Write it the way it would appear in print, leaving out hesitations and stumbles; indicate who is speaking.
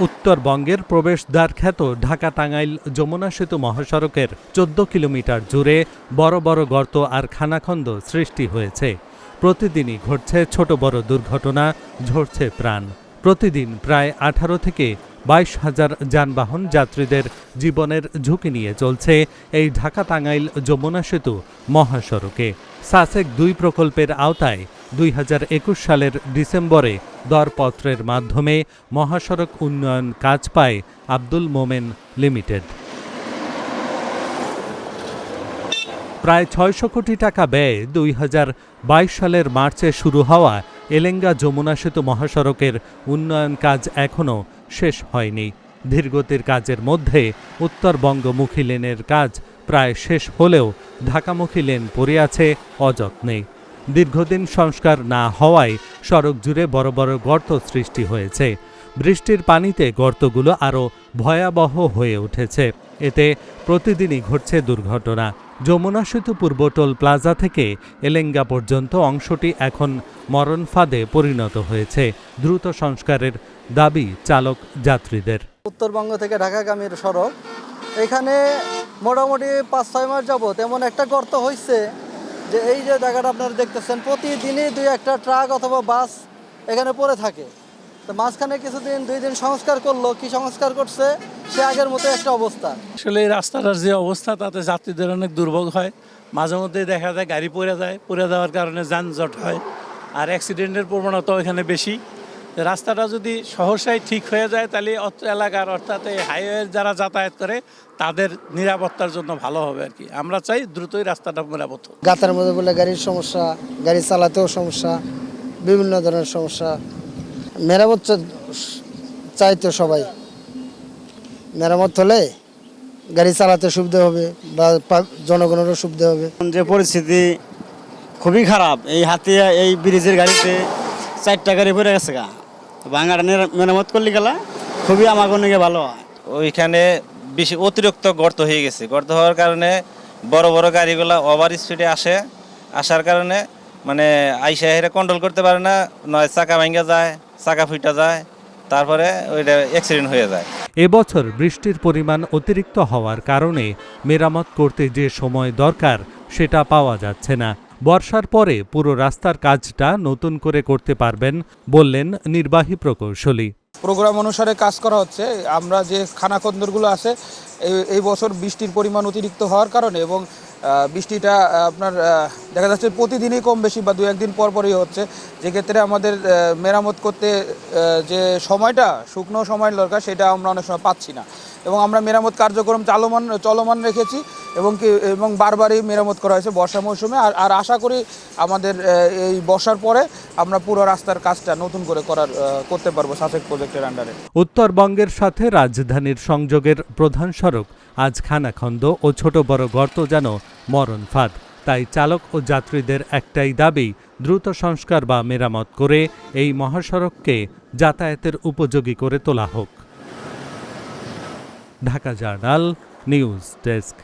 Speaker 1: উত্তরবঙ্গের প্রবেশদ্বার খ্যাত ঢাকা-টাঙ্গাইল যমুনা সেতু মহাসড়কের ১৪ কিলোমিটার জুড়ে বড় বড় গর্ত আর খানাখন্দ সৃষ্টি হয়েছে। প্রতিদিনই ঘটছে ছোট বড় দুর্ঘটনা, ঝরছে প্রাণ। প্রতিদিন প্রায় ১৮ থেকে ২২ হাজার যানবাহন যাত্রীদের জীবনের ঝুঁকি নিয়ে চলছে এই ঢাকা-টাঙ্গাইল যমুনা সেতু মহাসড়কে। সাসেক ২ প্রকল্পের আওতায় ২০২১ সালের ডিসেম্বরে দরপত্রের মাধ্যমে মহাসড়ক উন্নয়ন কাজ পায় আব্দুল মোমেন লিমিটেড। প্রায় ৬০০ কোটি টাকা ব্যয়ে ২০২২ সালের মার্চে শুরু হওয়া এলেঙ্গা যমুনা সেতু মহাসড়কের উন্নয়ন কাজ এখনও শেষ হয়নি। ধীরগতির কাজের মধ্যে উত্তরবঙ্গমুখী লেনের কাজ প্রায় শেষ হলেও ঢাকামুখী লেন পড়ে আছে অযত্নে। দীর্ঘদিন সংস্কার না হওয়ায় সড়ক জুড়ে বড় বড় গর্ত সৃষ্টি হয়েছে। বৃষ্টির পানিতে গর্তগুলো আরও ভয়াবহ হয়ে উঠেছে। এতে প্রতিদিনই ঘটছে দুর্ঘটনা। যমুনা সেতু পূর্বটোল প্লাজা থেকে এলেঙ্গা পর্যন্ত অংশটি এখন মরণ ফাঁদে পরিণত হয়েছে। দ্রুত সংস্কারের দাবি চালক যাত্রীদের।
Speaker 2: উত্তরবঙ্গ থেকে ঢাকাগামীর সড়ক, এখানে মোটামুটি ৫-৬ মাস যাবত এমন একটা গর্ত হয়েছে যে এই যে জায়গাটা আপনারা দেখতেছেন, প্রতিদিনই ২-১টা ট্রাক অথবা বাস এখানে পড়ে থাকে। তো মাঝখানে কিছুদিন ২ দিন সংস্কার করলো, কি সংস্কার করছে সে আগের মতো একটা অবস্থা।
Speaker 3: আসলে এই রাস্তাটার যে অবস্থা তাতে যাত্রীদের অনেক দুর্ভোগ হয়। মাঝে মধ্যে দেখা যায় গাড়ি পড়ে যাওয়ার কারণে যানজট হয়, আর অ্যাক্সিডেন্টের প্রবণতাও এখানে বেশি। রাস্তাটা যদি সহসাই ঠিক হয়ে যায় তাহলে অত্র এলাকার অর্থাৎ এই হাইওয়ে যারা যাতায়াত করে তাদের নিরাপত্তার জন্য ভালো হবে আর কি। আমরা চাই দ্রুতই রাস্তাটা মেরামত হোক।
Speaker 2: গাতার মধ্যে বলে গাড়ির সমস্যা, গাড়ি চালাতেও সমস্যা, বিভিন্ন ধরনের সমস্যা। মেরামত চাইতো সবাই, মেরামত হলে গাড়ি চালাতে সুবিধা হবে বা জনগণেরও সুবিধা হবে।
Speaker 4: যে পরিস্থিতি খুবই খারাপ, এই হাতিয়া এই ব্রিজের গাড়িতে 4টা গাড়ি পড়ে গেছে গা। ভাঙাটা মেরামত করলে গেলা খুবই আমার অনেকে ভালো হয়।
Speaker 5: ওইখানে বেশি অতিরিক্ত গর্ত হয়ে গেছে। গর্ত হওয়ার কারণে বড় বড় গাড়িগুলো ওভার স্পিডে আসার কারণে মানে আইসা হেরে কন্ট্রোল করতে পারে না, নয় চাকা ভাঙা যায়, চাকা ফুটা যায়, তারপরে ওইটা অ্যাক্সিডেন্ট হয়ে যায়।
Speaker 1: এবছর বৃষ্টির পরিমাণ অতিরিক্ত হওয়ার কারণে মেরামত করতে যে সময় দরকার সেটা পাওয়া যাচ্ছে না। বর্ষার পরে পুরো রাস্তার কাজটা নতুন করে করতে পারবেন বললেন নির্বাহী প্রকৌশলী।
Speaker 6: প্রোগ্রাম অনুসারে কাজ করা হচ্ছে। আমরা যে খানাখন্দরগুলো আছে এই বছর বৃষ্টির পরিমাণ অতিরিক্ত হওয়ার কারণে এবং বৃষ্টিটা আপনার দেখা যাচ্ছে প্রতিদিনই কম বেশি বা 2-1 দিন পরই হচ্ছে, যেক্ষেত্রে আমাদের মেরামত করতে যে সময়টা শুকনো সময় দরকার সেটা আমরা অনেক সময় পাচ্ছি না এবং আমরা মেরামত কার্যক্রম চলমান রেখেছি এবং বারবারই মেরামত করা হয়েছে বর্ষা মৌসুমে। আর আশা করি আমাদের এই বর্ষার পরে আমরা পুরো রাস্তার কাজটা নতুন করে করতে পারবো সাসেক প্রজেক্টের আন্ডারে।
Speaker 1: উত্তরবঙ্গের সাথে রাজধানীর সংযোগের প্রধান সড়ক আজ খানাখন্দ ও ছোট বড় গর্ত যেন মরণ ফাঁদ। তাই চালক ও যাত্রীদের একটাই দাবি, দ্রুত সংস্কার বা মেরামত করে এই মহাসড়ককে যাতায়াতের উপযোগী করে তোলা হোক। Dhaka journal news desk.